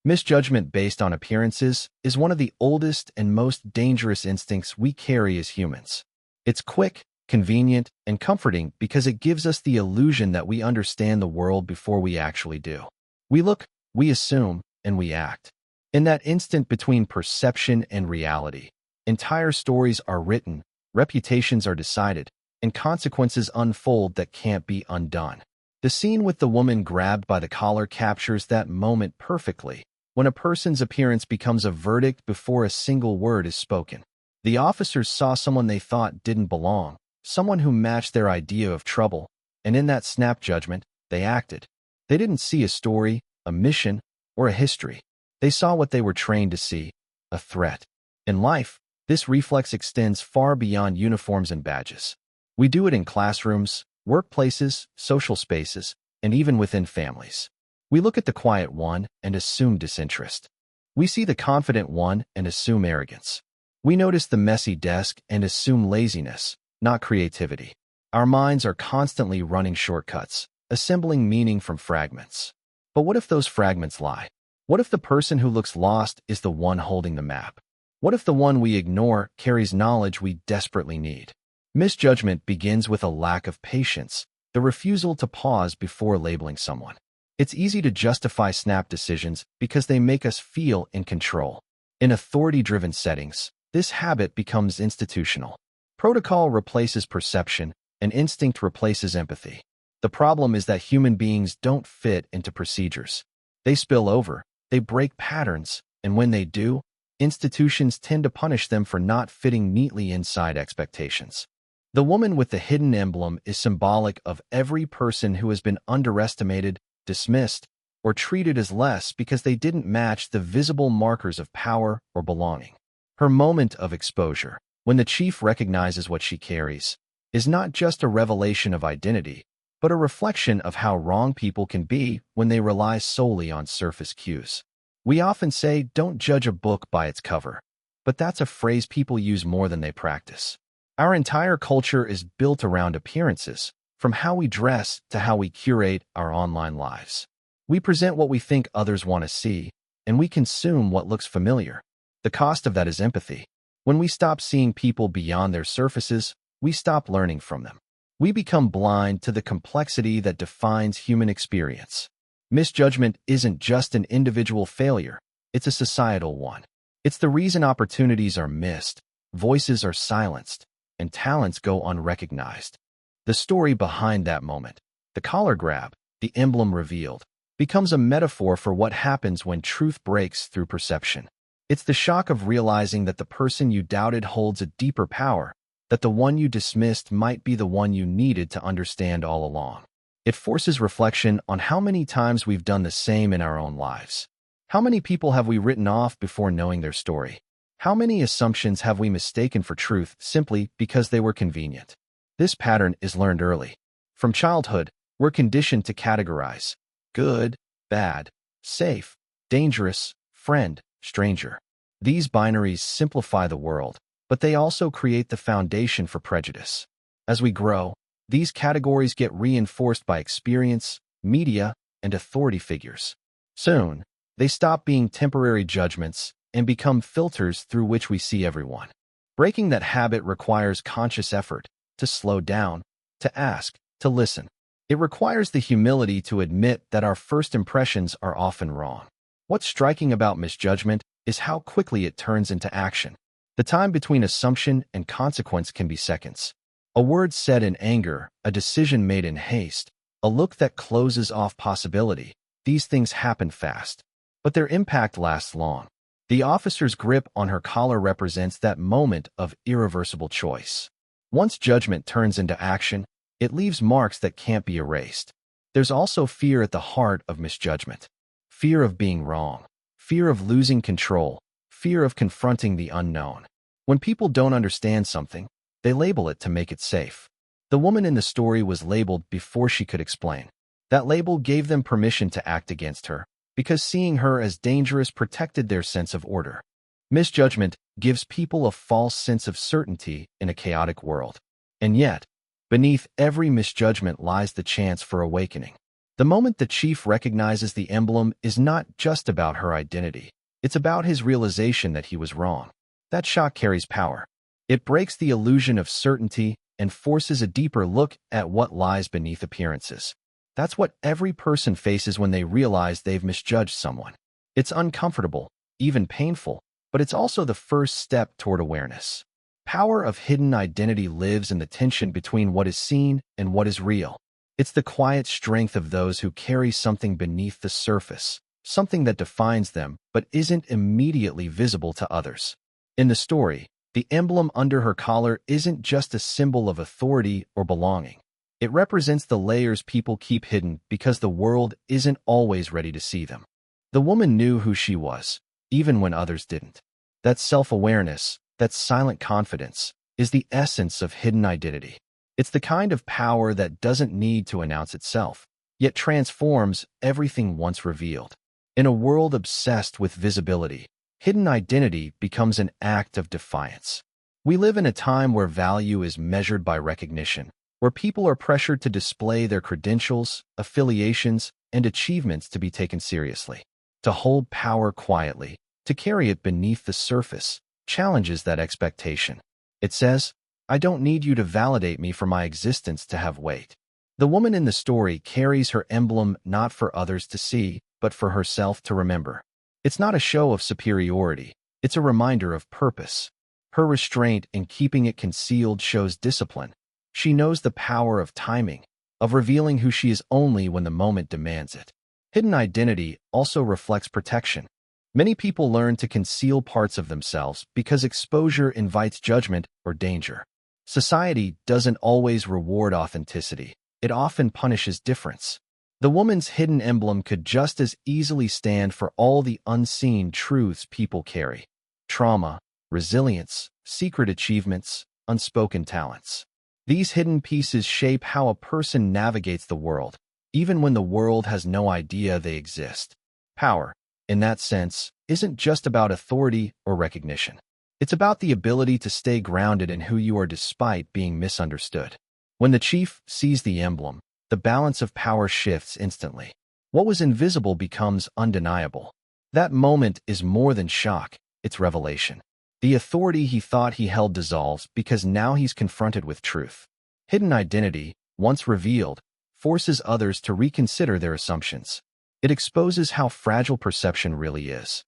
Misjudgment based on appearances is one of the oldest and most dangerous instincts we carry as humans. It's quick, convenient, and comforting because it gives us the illusion that we understand the world before we actually do. We look, we assume, and we act. In that instant between perception and reality, entire stories are written, reputations are decided, and consequences unfold that can't be undone. The scene with the woman grabbed by the collar captures that moment perfectly, when a person's appearance becomes a verdict before a single word is spoken. The officers saw someone they thought didn't belong, someone who matched their idea of trouble, and in that snap judgment, they acted. They didn't see a story, a mission, or a history. They saw what they were trained to see, a threat. In life, this reflex extends far beyond uniforms and badges. We do it in classrooms, workplaces, social spaces, and even within families. We look at the quiet one and assume disinterest. We see the confident one and assume arrogance. We notice the messy desk and assume laziness, not creativity. Our minds are constantly running shortcuts, assembling meaning from fragments. But what if those fragments lie? What if the person who looks lost is the one holding the map? What if the one we ignore carries knowledge we desperately need? Misjudgment begins with a lack of patience, the refusal to pause before labeling someone. It's easy to justify snap decisions because they make us feel in control. In authority-driven settings, this habit becomes institutional. Protocol replaces perception, and instinct replaces empathy. The problem is that human beings don't fit into procedures. They spill over, they break patterns, and when they do, institutions tend to punish them for not fitting neatly inside expectations. The woman with the hidden emblem is symbolic of every person who has been underestimated, dismissed, or treated as less because they didn't match the visible markers of power or belonging. Her moment of exposure, when the chief recognizes what she carries, is not just a revelation of identity, but a reflection of how wrong people can be when they rely solely on surface cues. We often say, "Don't judge a book by its cover," but that's a phrase people use more than they practice. Our entire culture is built around appearances, from how we dress to how we curate our online lives. We present what we think others want to see, and we consume what looks familiar. The cost of that is empathy. When we stop seeing people beyond their surfaces, we stop learning from them. We become blind to the complexity that defines human experience. Misjudgment isn't just an individual failure, it's a societal one. It's the reason opportunities are missed, voices are silenced, and talents go unrecognized. The story behind that moment, the collar grab, the emblem revealed, becomes a metaphor for what happens when truth breaks through perception. It's the shock of realizing that the person you doubted holds a deeper power, that the one you dismissed might be the one you needed to understand all along. It forces reflection on how many times we've done the same in our own lives. How many people have we written off before knowing their story? How many assumptions have we mistaken for truth simply because they were convenient? This pattern is learned early. From childhood, we're conditioned to categorize: good, bad, safe, dangerous, friend, stranger. These binaries simplify the world, but they also create the foundation for prejudice. As we grow, these categories get reinforced by experience, media, and authority figures. Soon, they stop being temporary judgments and become filters through which we see everyone. Breaking that habit requires conscious effort, to slow down, to ask, to listen. It requires the humility to admit that our first impressions are often wrong. What's striking about misjudgment is how quickly it turns into action. The time between assumption and consequence can be seconds. A word said in anger, a decision made in haste, a look that closes off possibility. These things happen fast, but their impact lasts long. The officer's grip on her collar represents that moment of irreversible choice. Once judgment turns into action, it leaves marks that can't be erased. There's also fear at the heart of misjudgment. Fear of being wrong, fear of losing control, fear of confronting the unknown. When people don't understand something, they label it to make it safe. The woman in the story was labeled before she could explain. That label gave them permission to act against her, because seeing her as dangerous protected their sense of order. Misjudgment gives people a false sense of certainty in a chaotic world. And yet, beneath every misjudgment lies the chance for awakening. The moment the chief recognizes the emblem is not just about her identity. It's about his realization that he was wrong. That shock carries power. It breaks the illusion of certainty and forces a deeper look at what lies beneath appearances. That's what every person faces when they realize they've misjudged someone. It's uncomfortable, even painful, but it's also the first step toward awareness. Power of hidden identity lives in the tension between what is seen and what is real. It's the quiet strength of those who carry something beneath the surface, something that defines them but isn't immediately visible to others. In the story, the emblem under her collar isn't just a symbol of authority or belonging. It represents the layers people keep hidden because the world isn't always ready to see them. The woman knew who she was, even when others didn't. That self-awareness, that silent confidence, is the essence of hidden identity. It's the kind of power that doesn't need to announce itself, yet transforms everything once revealed. In a world obsessed with visibility, hidden identity becomes an act of defiance. We live in a time where value is measured by recognition, where people are pressured to display their credentials, affiliations, and achievements to be taken seriously. To hold power quietly, to carry it beneath the surface, challenges that expectation. It says, "I don't need you to validate me for my existence to have weight." The woman in the story carries her emblem not for others to see, but for herself to remember. It's not a show of superiority, it's a reminder of purpose. Her restraint in keeping it concealed shows discipline. She knows the power of timing, of revealing who she is only when the moment demands it. Hidden identity also reflects protection. Many people learn to conceal parts of themselves because exposure invites judgment or danger. Society doesn't always reward authenticity. It often punishes difference. The woman's hidden emblem could just as easily stand for all the unseen truths people carry: trauma, resilience, secret achievements, unspoken talents. These hidden pieces shape how a person navigates the world, even when the world has no idea they exist. Power, in that sense, isn't just about authority or recognition. It's about the ability to stay grounded in who you are despite being misunderstood. When the chief sees the emblem, the balance of power shifts instantly. What was invisible becomes undeniable. That moment is more than shock, it's revelation. The authority he thought he held dissolves because now he's confronted with truth. Hidden identity, once revealed, forces others to reconsider their assumptions. It exposes how fragile perception really is.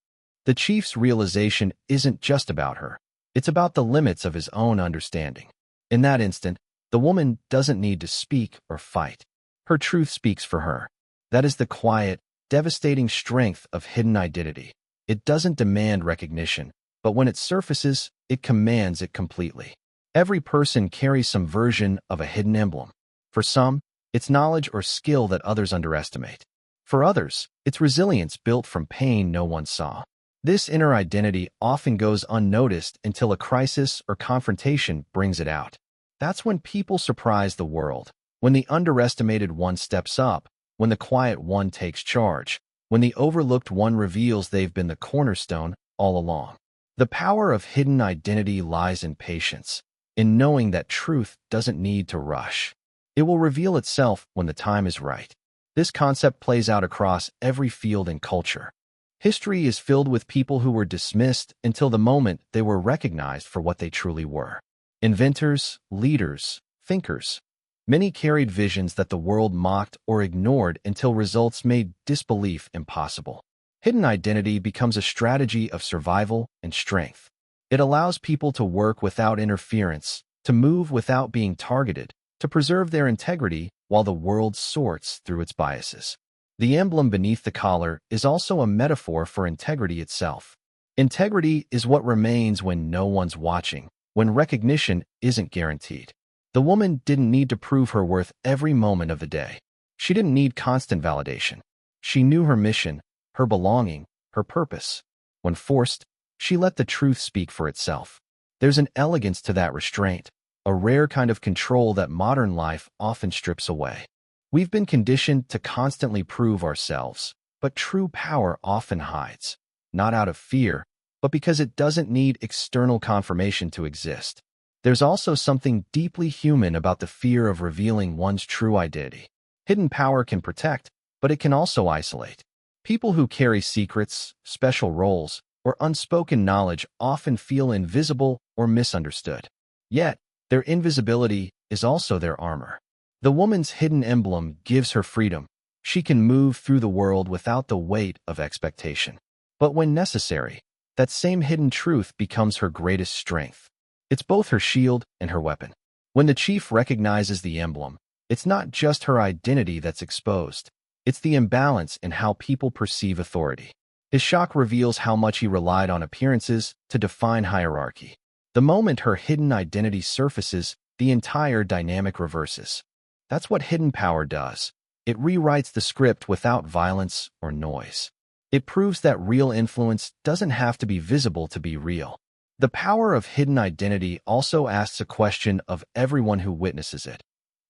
The chief's realization isn't just about her. It's about the limits of his own understanding. In that instant, the woman doesn't need to speak or fight. Her truth speaks for her. That is the quiet, devastating strength of hidden identity. It doesn't demand recognition, but when it surfaces, it commands it completely. Every person carries some version of a hidden emblem. For some, it's knowledge or skill that others underestimate. For others, it's resilience built from pain no one saw. This inner identity often goes unnoticed until a crisis or confrontation brings it out. That's when people surprise the world, when the underestimated one steps up, when the quiet one takes charge, when the overlooked one reveals they've been the cornerstone all along. The power of hidden identity lies in patience, in knowing that truth doesn't need to rush. It will reveal itself when the time is right. This concept plays out across every field and culture. History is filled with people who were dismissed until the moment they were recognized for what they truly were. Inventors, leaders, thinkers. Many carried visions that the world mocked or ignored until results made disbelief impossible. Hidden identity becomes a strategy of survival and strength. It allows people to work without interference, to move without being targeted, to preserve their integrity while the world sorts through its biases. The emblem beneath the collar is also a metaphor for integrity itself. Integrity is what remains when no one's watching, when recognition isn't guaranteed. The woman didn't need to prove her worth every moment of the day. She didn't need constant validation. She knew her mission, her belonging, her purpose. When forced, she let the truth speak for itself. There's an elegance to that restraint, a rare kind of control that modern life often strips away. We've been conditioned to constantly prove ourselves, but true power often hides, not out of fear, but because it doesn't need external confirmation to exist. There's also something deeply human about the fear of revealing one's true identity. Hidden power can protect, but it can also isolate. People who carry secrets, special roles, or unspoken knowledge often feel invisible or misunderstood. Yet, their invisibility is also their armor. The woman's hidden emblem gives her freedom. She can move through the world without the weight of expectation. But when necessary, that same hidden truth becomes her greatest strength. It's both her shield and her weapon. When the chief recognizes the emblem, it's not just her identity that's exposed. It's the imbalance in how people perceive authority. His shock reveals how much he relied on appearances to define hierarchy. The moment her hidden identity surfaces, the entire dynamic reverses. That's what hidden power does. It rewrites the script without violence or noise. It proves that real influence doesn't have to be visible to be real. The power of hidden identity also asks a question of everyone who witnesses it.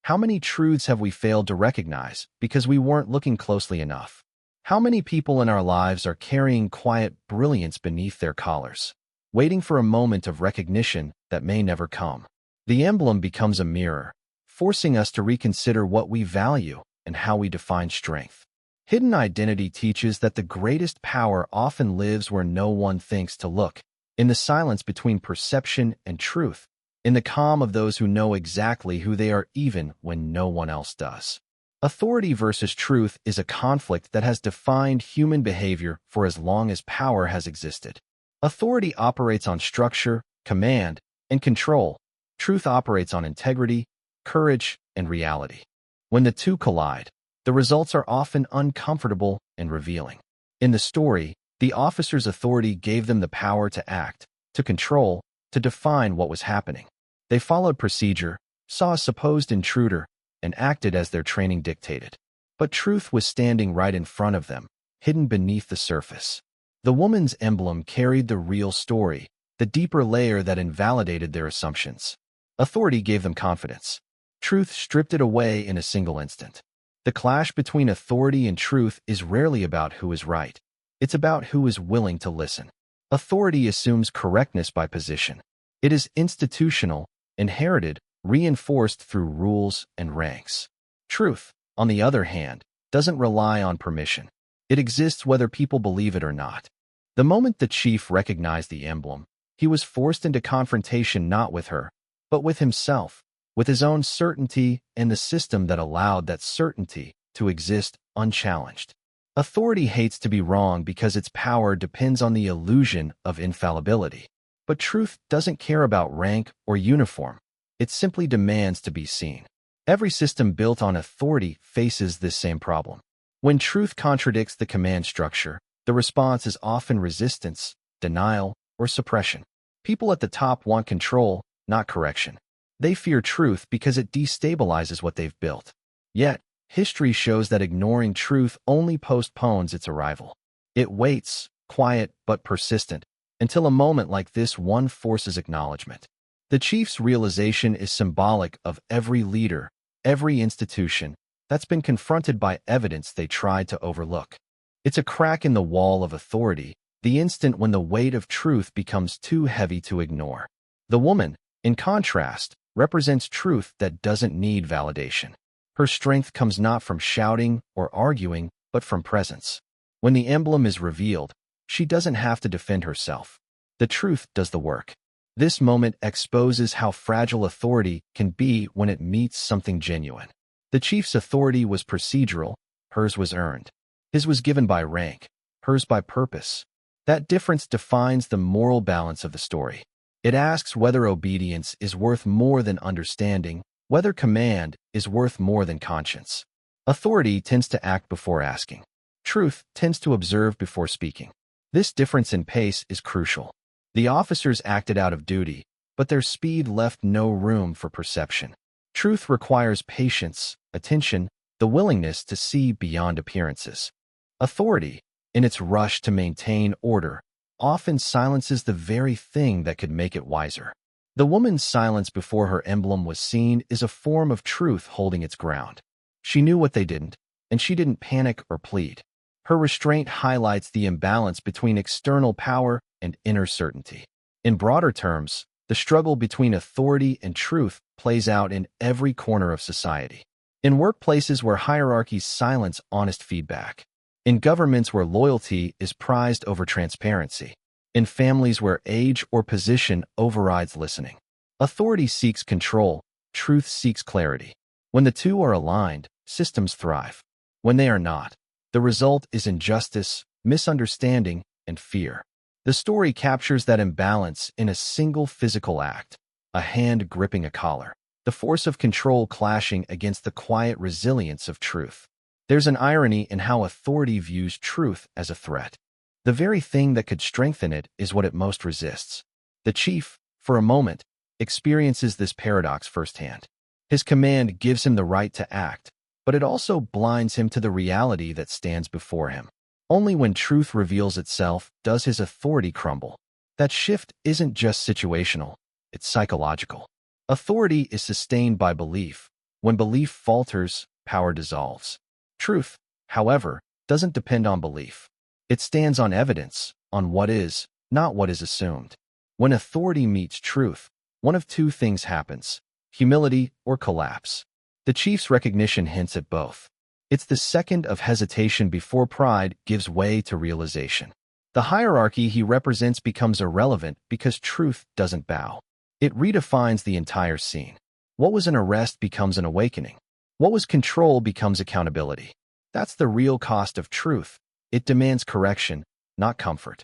How many truths have we failed to recognize because we weren't looking closely enough? How many people in our lives are carrying quiet brilliance beneath their collars, waiting for a moment of recognition that may never come? The emblem becomes a mirror, forcing us to reconsider what we value and how we define strength. Hidden identity teaches that the greatest power often lives where no one thinks to look, in the silence between perception and truth, in the calm of those who know exactly who they are even when no one else does. Authority versus truth is a conflict that has defined human behavior for as long as power has existed. Authority operates on structure, command, and control. Truth operates on integrity, courage, and reality. When the two collide, the results are often uncomfortable and revealing. In the story, the officer's authority gave them the power to act, to control, to define what was happening. They followed procedure, saw a supposed intruder, and acted as their training dictated. But truth was standing right in front of them, hidden beneath the surface. The woman's emblem carried the real story, the deeper layer that invalidated their assumptions. Authority gave them confidence. Truth stripped it away in a single instant. The clash between authority and truth is rarely about who is right. It's about who is willing to listen. Authority assumes correctness by position. It is institutional, inherited, reinforced through rules and ranks. Truth, on the other hand, doesn't rely on permission. It exists whether people believe it or not. The moment the chief recognized the emblem, he was forced into confrontation not with her, but with himself, with his own certainty and the system that allowed that certainty to exist unchallenged. Authority hates to be wrong because its power depends on the illusion of infallibility. But truth doesn't care about rank or uniform. It simply demands to be seen. Every system built on authority faces this same problem. When truth contradicts the command structure, the response is often resistance, denial, or suppression. People at the top want control, not correction. They fear truth because it destabilizes what they've built. Yet, history shows that ignoring truth only postpones its arrival. It waits, quiet but persistent, until a moment like this one forces acknowledgement. The chief's realization is symbolic of every leader, every institution, that's been confronted by evidence they tried to overlook. It's a crack in the wall of authority, the instant when the weight of truth becomes too heavy to ignore. The woman, in contrast, represents truth that doesn't need validation. Her strength comes not from shouting or arguing, but from presence. When the emblem is revealed, she doesn't have to defend herself. The truth does the work. This moment exposes how fragile authority can be when it meets something genuine. The chief's authority was procedural, hers was earned. His was given by rank, hers by purpose. That difference defines the moral balance of the story. It asks whether obedience is worth more than understanding, whether command is worth more than conscience. Authority tends to act before asking. Truth tends to observe before speaking. This difference in pace is crucial. The officers acted out of duty, but their speed left no room for perception. Truth requires patience, attention, the willingness to see beyond appearances. Authority, in its rush to maintain order, often silences the very thing that could make it wiser. The woman's silence before her emblem was seen is a form of truth holding its ground. She knew what they didn't, and she didn't panic or plead. Her restraint highlights the imbalance between external power and inner certainty. In broader terms, the struggle between authority and truth plays out in every corner of society. In workplaces where hierarchies silence honest feedback. In governments where loyalty is prized over transparency. In families where age or position overrides listening. Authority seeks control, truth seeks clarity. When the two are aligned, systems thrive. When they are not, the result is injustice, misunderstanding, and fear. The story captures that imbalance in a single physical act, a hand gripping a collar, the force of control clashing against the quiet resilience of truth. There's an irony in how authority views truth as a threat. The very thing that could strengthen it is what it most resists. The chief, for a moment, experiences this paradox firsthand. His command gives him the right to act, but it also blinds him to the reality that stands before him. Only when truth reveals itself does his authority crumble. That shift isn't just situational, it's psychological. Authority is sustained by belief. When belief falters, power dissolves. Truth, however, doesn't depend on belief. It stands on evidence, on what is, not what is assumed. When authority meets truth, one of two things happens: humility or collapse. The chief's recognition hints at both. It's the second of hesitation before pride gives way to realization. The hierarchy he represents becomes irrelevant because truth doesn't bow. It redefines the entire scene. What was an arrest becomes an awakening. What was control becomes accountability. That's the real cost of truth. It demands correction, not comfort.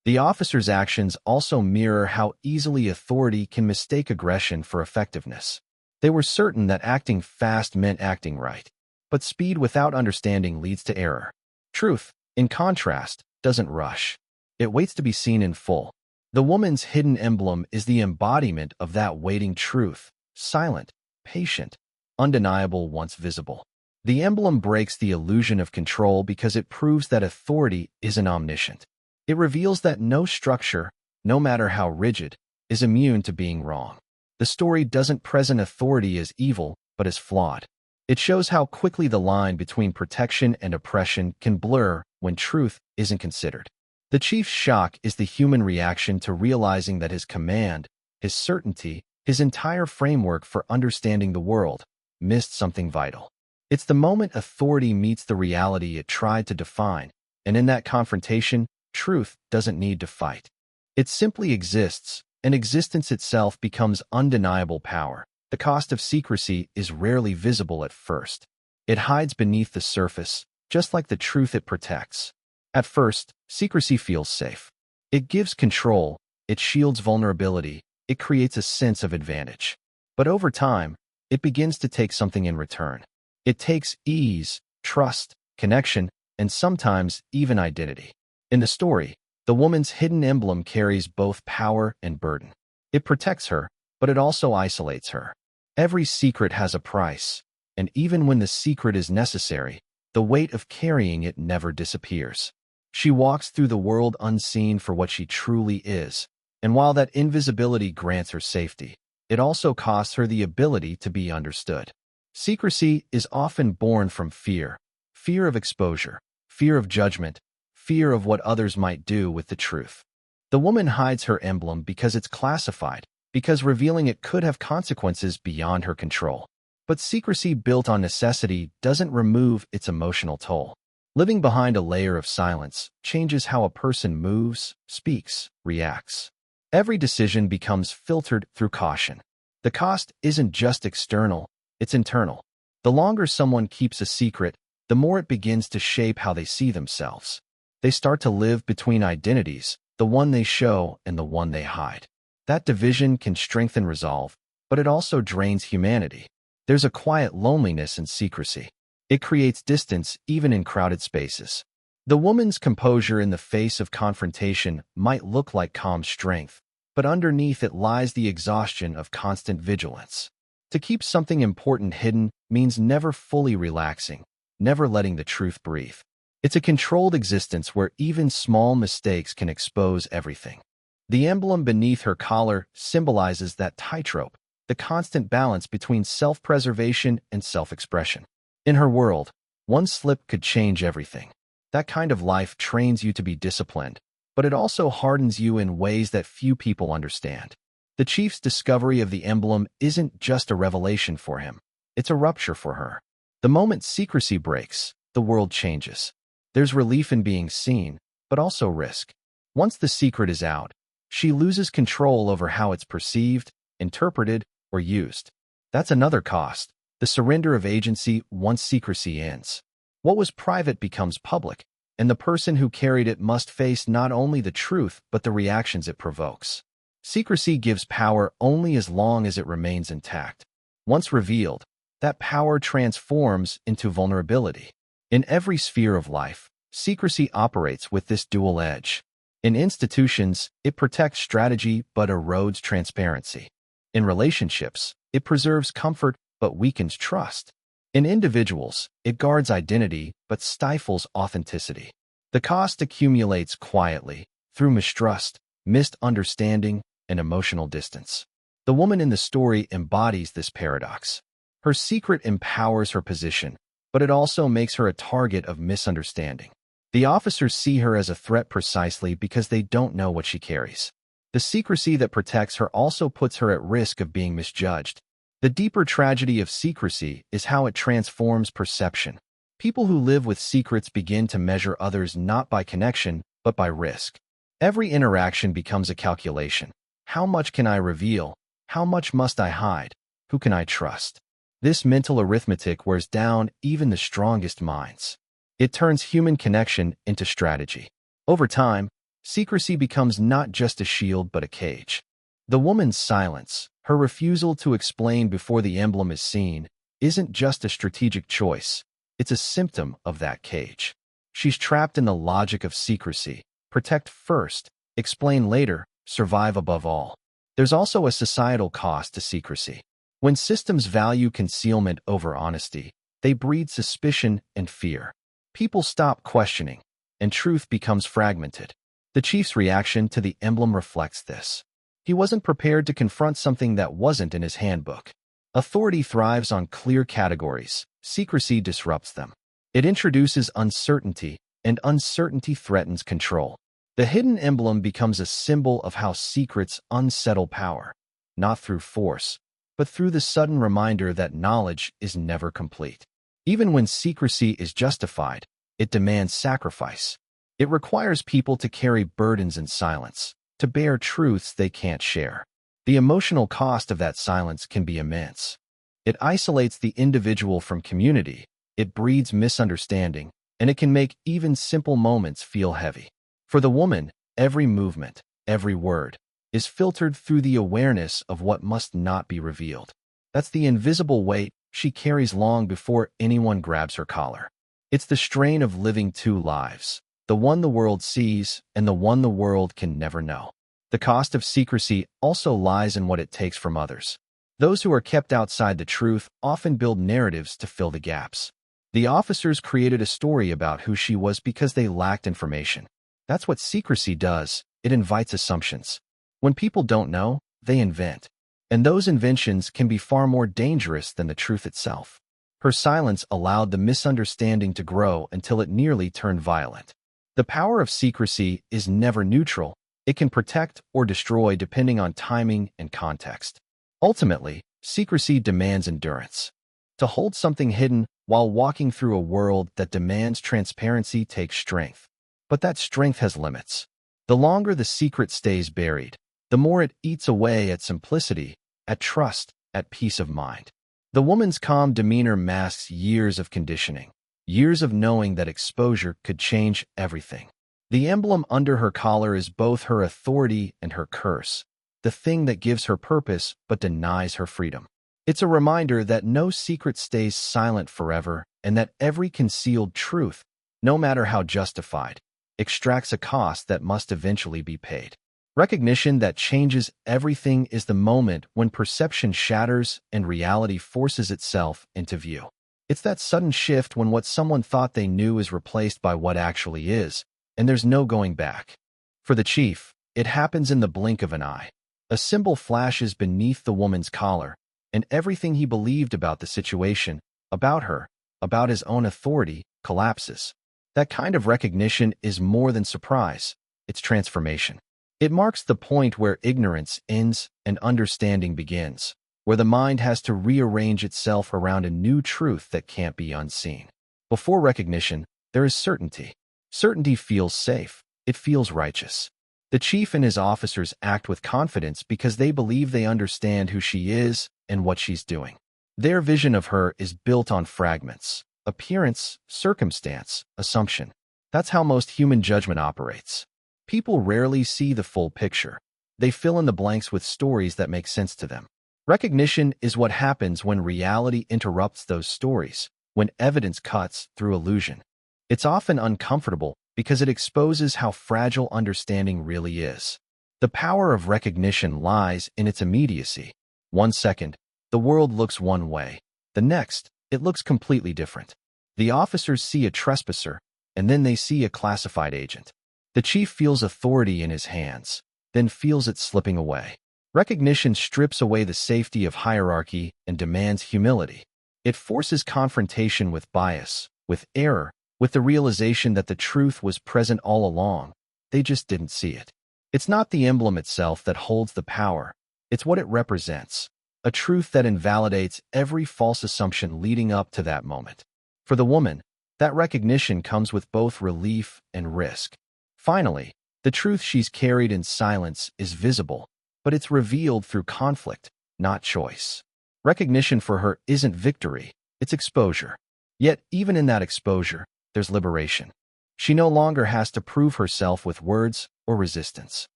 The officer's actions also mirror how easily authority can mistake aggression for effectiveness. They were certain that acting fast meant acting right. But speed without understanding leads to error. Truth, in contrast, doesn't rush. It waits to be seen in full. The woman's hidden emblem is the embodiment of that waiting truth, silent, patient, undeniable once visible. The emblem breaks the illusion of control because it proves that authority isn't omniscient. It reveals that no structure, no matter how rigid, is immune to being wrong. The story doesn't present authority as evil, but as flawed. It shows how quickly the line between protection and oppression can blur when truth isn't considered. The chief's shock is the human reaction to realizing that his command, his certainty, his entire framework for understanding the world, missed something vital. It's the moment authority meets the reality it tried to define, and in that confrontation, truth doesn't need to fight. It simply exists, and existence itself becomes undeniable power. The cost of secrecy is rarely visible at first. It hides beneath the surface, just like the truth it protects. At first, secrecy feels safe. It gives control, it shields vulnerability, it creates a sense of advantage. But over time, it begins to take something in return. It takes ease, trust, connection, and sometimes even identity. In the story, the woman's hidden emblem carries both power and burden. It protects her, but it also isolates her. Every secret has a price, and even when the secret is necessary, the weight of carrying it never disappears. She walks through the world unseen for what she truly is, and while that invisibility grants her safety, it also costs her the ability to be understood. Secrecy is often born from fear, fear of exposure, fear of judgment, fear of what others might do with the truth. The woman hides her emblem because it's classified, because revealing it could have consequences beyond her control. But secrecy built on necessity doesn't remove its emotional toll. Living behind a layer of silence changes how a person moves, speaks, reacts. Every decision becomes filtered through caution. The cost isn't just external, it's internal. The longer someone keeps a secret, the more it begins to shape how they see themselves. They start to live between identities, the one they show and the one they hide. That division can strengthen resolve, but it also drains humanity. There's a quiet loneliness in secrecy. It creates distance even in crowded spaces. The woman's composure in the face of confrontation might look like calm strength, but underneath it lies the exhaustion of constant vigilance. To keep something important hidden means never fully relaxing, never letting the truth breathe. It's a controlled existence where even small mistakes can expose everything. The emblem beneath her collar symbolizes that tightrope, the constant balance between self-preservation and self-expression. In her world, one slip could change everything. That kind of life trains you to be disciplined, but it also hardens you in ways that few people understand. The chief's discovery of the emblem isn't just a revelation for him, it's a rupture for her. The moment secrecy breaks, the world changes. There's relief in being seen, but also risk. Once the secret is out, she loses control over how it's perceived, interpreted, or used. That's another cost, the surrender of agency once secrecy ends. What was private becomes public, and the person who carried it must face not only the truth but the reactions it provokes. Secrecy gives power only as long as it remains intact. Once revealed, that power transforms into vulnerability. In every sphere of life, secrecy operates with this dual edge. In institutions, it protects strategy but erodes transparency. In relationships, it preserves comfort but weakens trust. In individuals, it guards identity but stifles authenticity. The cost accumulates quietly, through mistrust, misunderstanding, and emotional distance. The woman in the story embodies this paradox. Her secret empowers her position, but it also makes her a target of misunderstanding. The officers see her as a threat precisely because they don't know what she carries. The secrecy that protects her also puts her at risk of being misjudged. The deeper tragedy of secrecy is how it transforms perception. People who live with secrets begin to measure others not by connection, but by risk. Every interaction becomes a calculation. How much can I reveal? How much must I hide? Who can I trust? This mental arithmetic wears down even the strongest minds. It turns human connection into strategy. Over time, secrecy becomes not just a shield but a cage. The woman's silence, her refusal to explain before the emblem is seen, isn't just a strategic choice. It's a symptom of that cage. She's trapped in the logic of secrecy. Protect first, explain later, survive above all. There's also a societal cost to secrecy. When systems value concealment over honesty, they breed suspicion and fear. People stop questioning, and truth becomes fragmented. The chief's reaction to the emblem reflects this. He wasn't prepared to confront something that wasn't in his handbook. Authority thrives on clear categories. Secrecy disrupts them. It introduces uncertainty, and uncertainty threatens control. The hidden emblem becomes a symbol of how secrets unsettle power, not through force, but through the sudden reminder that knowledge is never complete. Even when secrecy is justified, it demands sacrifice. It requires people to carry burdens in silence, to bear truths they can't share. The emotional cost of that silence can be immense. It isolates the individual from community, it breeds misunderstanding, and it can make even simple moments feel heavy. For the woman, every movement, every word, is filtered through the awareness of what must not be revealed. That's the invisible weight she carries long before anyone grabs her collar. It's the strain of living two lives, the one the world sees and the one the world can never know. The cost of secrecy also lies in what it takes from others. Those who are kept outside the truth often build narratives to fill the gaps. The officers created a story about who she was because they lacked information. That's what secrecy does. It invites assumptions. When people don't know, they invent. And those inventions can be far more dangerous than the truth itself. Her silence allowed the misunderstanding to grow until it nearly turned violent. The power of secrecy is never neutral. It can protect or destroy depending on timing and context. Ultimately, secrecy demands endurance. To hold something hidden while walking through a world that demands transparency takes strength. But that strength has limits. The longer the secret stays buried, the more it eats away at simplicity, at trust, at peace of mind. The woman's calm demeanor masks years of conditioning, years of knowing that exposure could change everything. The emblem under her collar is both her authority and her curse, the thing that gives her purpose but denies her freedom. It's a reminder that no secret stays silent forever and that every concealed truth, no matter how justified, extracts a cost that must eventually be paid. Recognition that changes everything is the moment when perception shatters and reality forces itself into view. It's that sudden shift when what someone thought they knew is replaced by what actually is, and there's no going back. For the chief, it happens in the blink of an eye. A symbol flashes beneath the woman's collar, and everything he believed about the situation, about her, about his own authority, collapses. That kind of recognition is more than surprise, it's transformation. It marks the point where ignorance ends and understanding begins. where the mind has to rearrange itself around a new truth that can't be unseen. Before recognition, there is certainty. Certainty feels safe. It feels righteous. The chief and his officers act with confidence because they believe they understand who she is and what she's doing. Their vision of her is built on fragments: appearance, circumstance, assumption. That's how most human judgment operates. People rarely see the full picture. They fill in the blanks with stories that make sense to them. Recognition is what happens when reality interrupts those stories, when evidence cuts through illusion. It's often uncomfortable because it exposes how fragile understanding really is. The power of recognition lies in its immediacy. 1 second, the world looks one way. The next, it looks completely different. The officers see a trespasser, and then they see a classified agent. The chief feels authority in his hands, then feels it slipping away. Recognition strips away the safety of hierarchy and demands humility. It forces confrontation with bias, with error, with the realization that the truth was present all along. They just didn't see it. It's not the emblem itself that holds the power. It's what it represents, a truth that invalidates every false assumption leading up to that moment. For the woman, that recognition comes with both relief and risk. Finally, the truth she's carried in silence is visible, but it's revealed through conflict, not choice. Recognition for her isn't victory, it's exposure. Yet, even in that exposure, there's liberation. She no longer has to prove herself with words or resistance.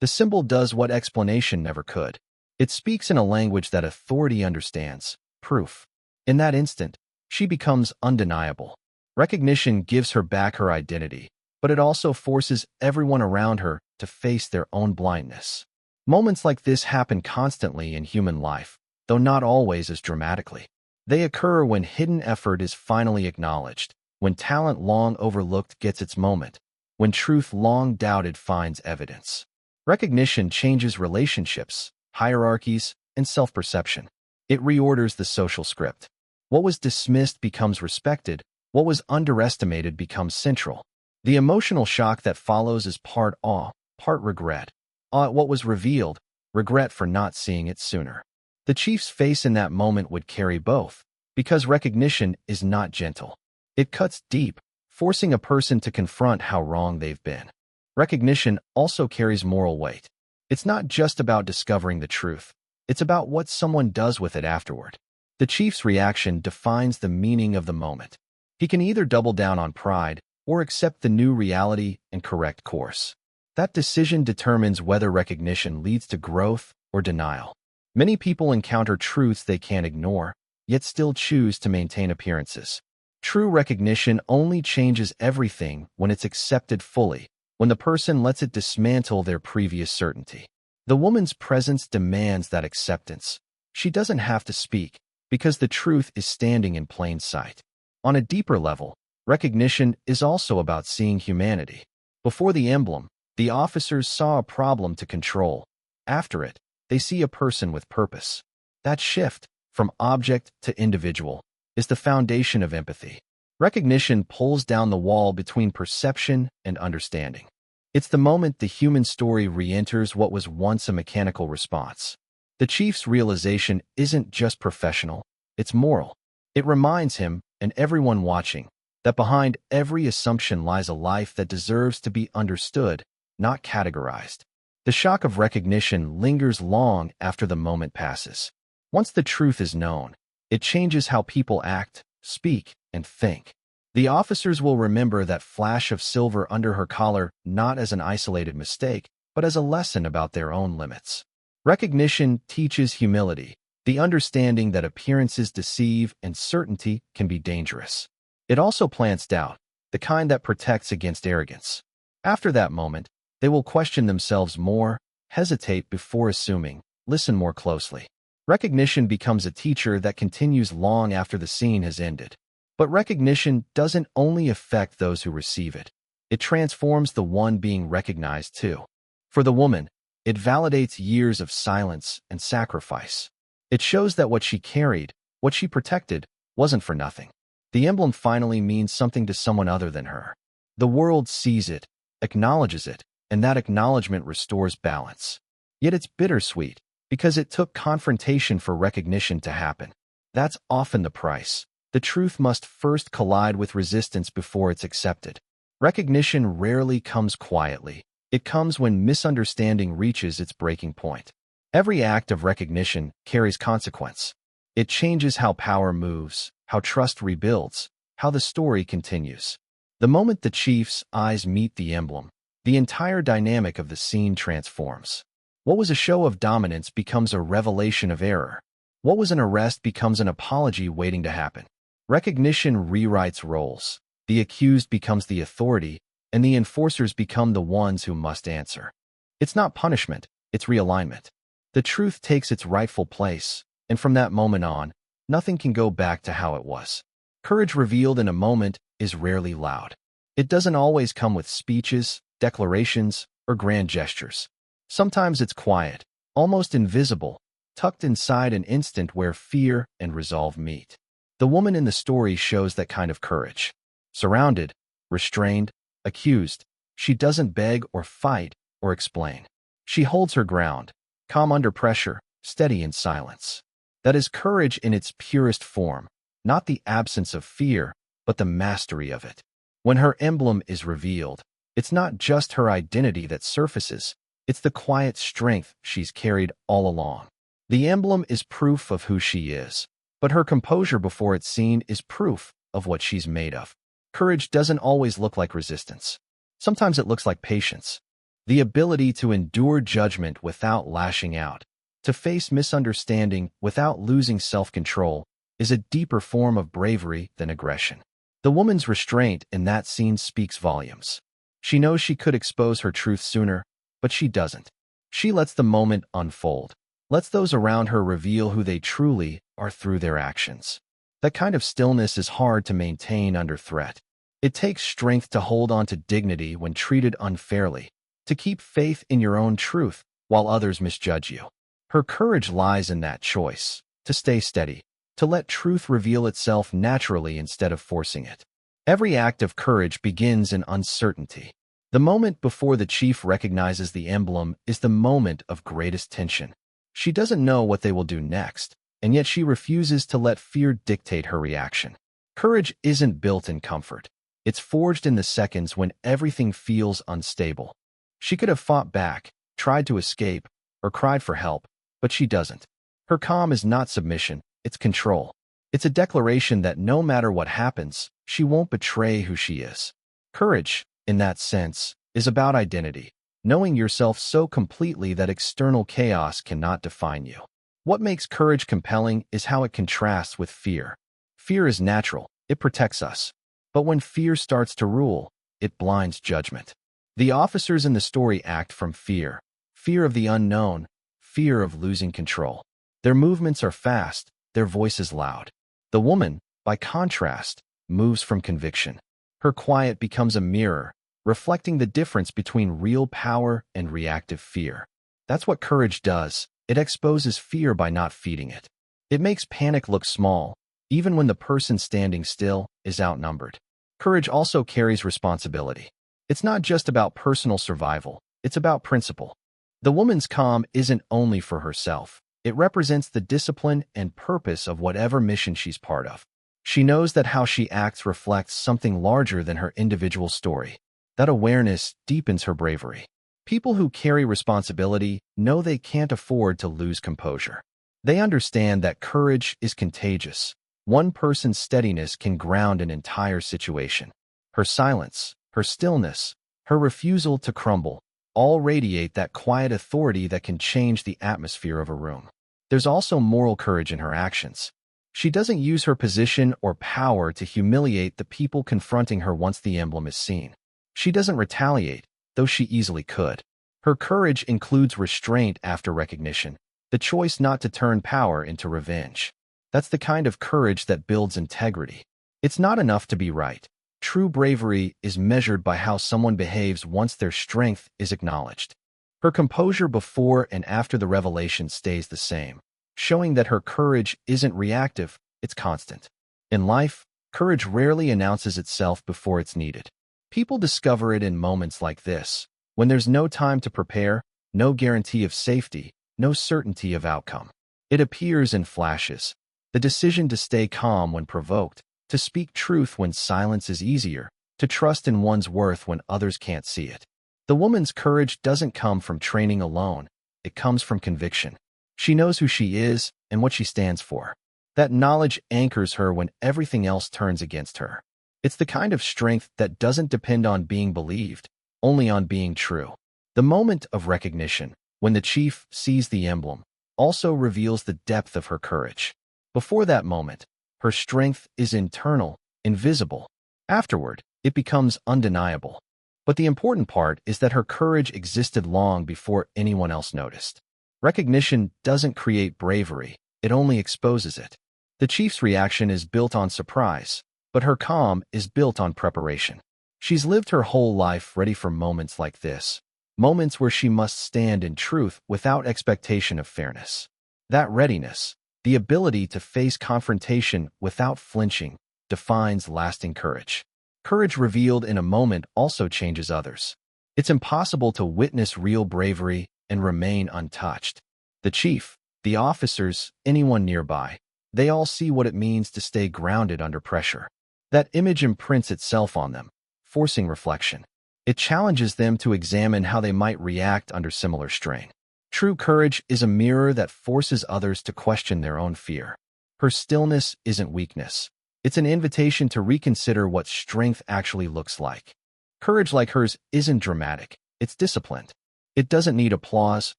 The symbol does what explanation never could. It speaks in a language that authority understands: proof. In that instant, she becomes undeniable. Recognition gives her back her identity, but it also forces everyone around her to face their own blindness. Moments like this happen constantly in human life, though not always as dramatically. They occur when hidden effort is finally acknowledged, when talent long overlooked gets its moment, when truth long doubted finds evidence. Recognition changes relationships, hierarchies, and self-perception. It reorders the social script. What was dismissed becomes respected. What was underestimated becomes central. The emotional shock that follows is part awe, part regret. Awe at what was revealed, regret for not seeing it sooner. The chief's face in that moment would carry both, because recognition is not gentle. It cuts deep, forcing a person to confront how wrong they've been. Recognition also carries moral weight. It's not just about discovering the truth. It's about what someone does with it afterward. The chief's reaction defines the meaning of the moment. He can either double down on pride or accept the new reality and correct course. That decision determines whether recognition leads to growth or denial. Many people encounter truths they can't ignore, yet still choose to maintain appearances. True recognition only changes everything when it's accepted fully, when the person lets it dismantle their previous certainty. The woman's presence demands that acceptance. She doesn't have to speak, because the truth is standing in plain sight. On a deeper level, recognition is also about seeing humanity. Before the emblem, the officers saw a problem to control. After it, they see a person with purpose. That shift, from object to individual, is the foundation of empathy. Recognition pulls down the wall between perception and understanding. It's the moment the human story re-enters what was once a mechanical response. The chief's realization isn't just professional, it's moral. It reminds him, and everyone watching, that behind every assumption lies a life that deserves to be understood, not categorized. The shock of recognition lingers long after the moment passes. Once the truth is known, it changes how people act, speak, and think. The officers will remember that flash of silver under her collar not as an isolated mistake, but as a lesson about their own limits. Recognition teaches humility, the understanding that appearances deceive and certainty can be dangerous. It also plants doubt, the kind that protects against arrogance. After that moment, they will question themselves more, hesitate before assuming, listen more closely. Recognition becomes a teacher that continues long after the scene has ended. But recognition doesn't only affect those who receive it. It transforms the one being recognized too. For the woman, it validates years of silence and sacrifice. It shows that what she carried, what she protected, wasn't for nothing. The emblem finally means something to someone other than her. The world sees it, acknowledges it, and that acknowledgement restores balance. Yet it's bittersweet, Because it took confrontation for recognition to happen. That's often the price. The truth must first collide with resistance before it's accepted. Recognition rarely comes quietly. It comes when misunderstanding reaches its breaking point. Every act of recognition carries consequence. It changes how power moves, how trust rebuilds, how the story continues. The moment the chief's eyes meet the emblem, the entire dynamic of the scene transforms. What was a show of dominance becomes a revelation of error. What was an arrest becomes an apology waiting to happen. Recognition rewrites roles. The accused becomes the authority, and the enforcers become the ones who must answer. It's not punishment, it's realignment. The truth takes its rightful place, and from that moment on, nothing can go back to how it was. Courage revealed in a moment is rarely loud. It doesn't always come with speeches, declarations, or grand gestures. Sometimes it's quiet, almost invisible, tucked inside an instant where fear and resolve meet. The woman in the story shows that kind of courage. Surrounded, restrained, accused, she doesn't beg or fight or explain. She holds her ground, calm under pressure, steady in silence. That is courage in its purest form, not the absence of fear, but the mastery of it. When her emblem is revealed, it's not just her identity that surfaces, it's the quiet strength she's carried all along. The emblem is proof of who she is, but her composure before it's seen is proof of what she's made of. Courage doesn't always look like resistance. Sometimes it looks like patience. The ability to endure judgment without lashing out, to face misunderstanding without losing self-control, is a deeper form of bravery than aggression. The woman's restraint in that scene speaks volumes. She knows she could expose her truth sooner, but she doesn't. She lets the moment unfold, lets those around her reveal who they truly are through their actions. That kind of stillness is hard to maintain under threat. It takes strength to hold on to dignity when treated unfairly, to keep faith in your own truth while others misjudge you. Her courage lies in that choice, to stay steady, to let truth reveal itself naturally instead of forcing it. Every act of courage begins in uncertainty. The moment before the chief recognizes the emblem is the moment of greatest tension. She doesn't know what they will do next, and yet she refuses to let fear dictate her reaction. Courage isn't built in comfort. It's forged in the seconds when everything feels unstable. She could have fought back, tried to escape, or cried for help, but she doesn't. Her calm is not submission, it's control. It's a declaration that no matter what happens, she won't betray who she is. Courage, in that sense, is about identity, knowing yourself so completely that external chaos cannot define you. What makes courage compelling is how it contrasts with fear. Fear is natural, it protects us. But when fear starts to rule, it blinds judgment. The officers in the story act from fear, fear of the unknown, fear of losing control. Their movements are fast, their voices loud. The woman, by contrast, moves from conviction. Her quiet becomes a mirror, reflecting the difference between real power and reactive fear. That's what courage does. It exposes fear by not feeding it. It makes panic look small, even when the person standing still is outnumbered. Courage also carries responsibility. It's not just about personal survival, it's about principle. The woman's calm isn't only for herself. It represents the discipline and purpose of whatever mission she's part of. She knows that how she acts reflects something larger than her individual story. That awareness deepens her bravery. People who carry responsibility know they can't afford to lose composure. They understand that courage is contagious. One person's steadiness can ground an entire situation. Her silence, her stillness, her refusal to crumble, all radiate that quiet authority that can change the atmosphere of a room. There's also moral courage in her actions. She doesn't use her position or power to humiliate the people confronting her once the emblem is seen. She doesn't retaliate, though she easily could. Her courage includes restraint after recognition, the choice not to turn power into revenge. That's the kind of courage that builds integrity. It's not enough to be right. True bravery is measured by how someone behaves once their strength is acknowledged. Her composure before and after the revelation stays the same, showing that her courage isn't reactive, it's constant. In life, courage rarely announces itself before it's needed. People discover it in moments like this, when there's no time to prepare, no guarantee of safety, no certainty of outcome. It appears in flashes. The decision to stay calm when provoked, to speak truth when silence is easier, to trust in one's worth when others can't see it. The woman's courage doesn't come from training alone. It comes from conviction. She knows who she is and what she stands for. That knowledge anchors her when everything else turns against her. It's the kind of strength that doesn't depend on being believed, only on being true. The moment of recognition, when the chief sees the emblem, also reveals the depth of her courage. Before that moment, her strength is internal, invisible. Afterward, it becomes undeniable. But the important part is that her courage existed long before anyone else noticed. Recognition doesn't create bravery, it only exposes it. The chief's reaction is built on surprise, but her calm is built on preparation. She's lived her whole life ready for moments like this, moments where she must stand in truth without expectation of fairness. That readiness, the ability to face confrontation without flinching, defines lasting courage. Courage revealed in a moment also changes others. It's impossible to witness real bravery and remain untouched. The chief, the officers, anyone nearby, they all see what it means to stay grounded under pressure. That image imprints itself on them, forcing reflection. It challenges them to examine how they might react under similar strain. True courage is a mirror that forces others to question their own fear. Her stillness isn't weakness. It's an invitation to reconsider what strength actually looks like. Courage like hers isn't dramatic, it's disciplined. It doesn't need applause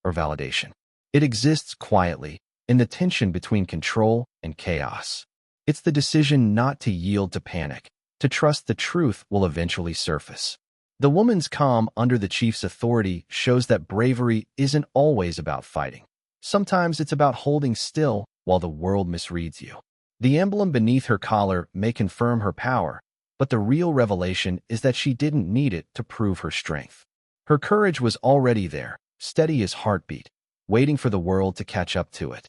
or validation. It exists quietly, in the tension between control and chaos. It's the decision not to yield to panic, to trust the truth will eventually surface. The woman's calm under the chief's authority shows that bravery isn't always about fighting. Sometimes it's about holding still while the world misreads you. The emblem beneath her collar may confirm her power, but the real revelation is that she didn't need it to prove her strength. Her courage was already there, steady as heartbeat, waiting for the world to catch up to it.